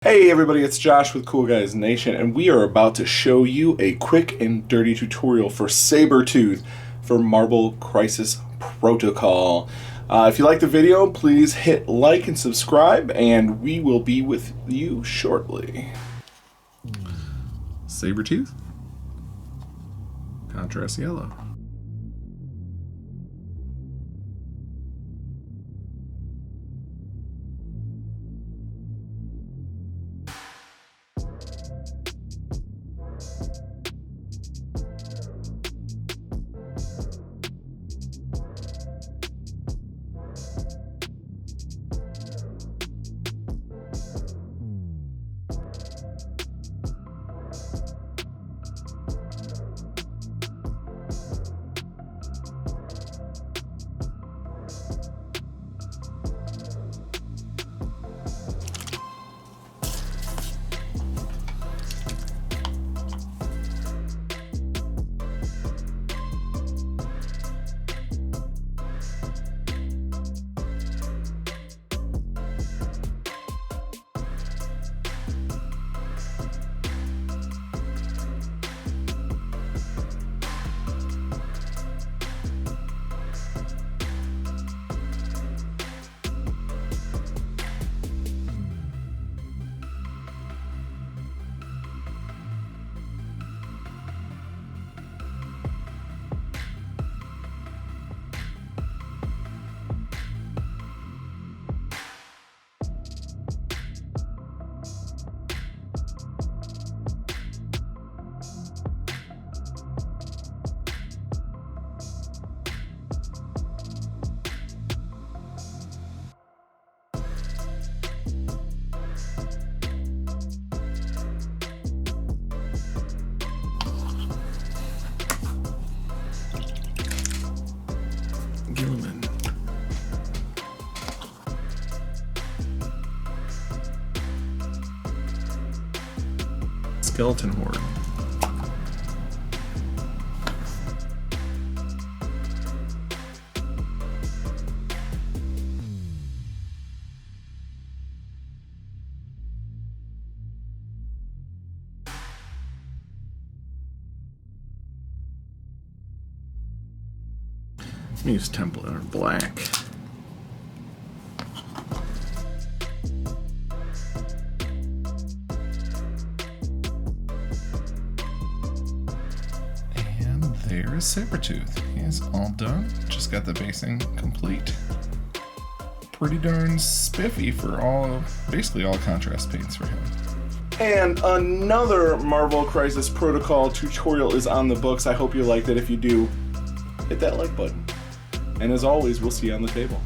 Hey everybody, it's Josh with Cool Guys Nation, and we are about to show you a quick and dirty tutorial for Sabertooth for Marble Crisis Protocol. If you like the video, please hit like and subscribe, and we will be with you shortly. Sabertooth, contrast yellow. Gilman. Skeleton Horde. Let me use Templar Black. And there is Sabertooth. He is all done. Just got the basing complete. Pretty darn spiffy for basically all contrast paints for him. And another Marble Crisis Protocol tutorial is on the books. I hope you liked it. If you do, hit that like button. And as always, we'll see you on the table.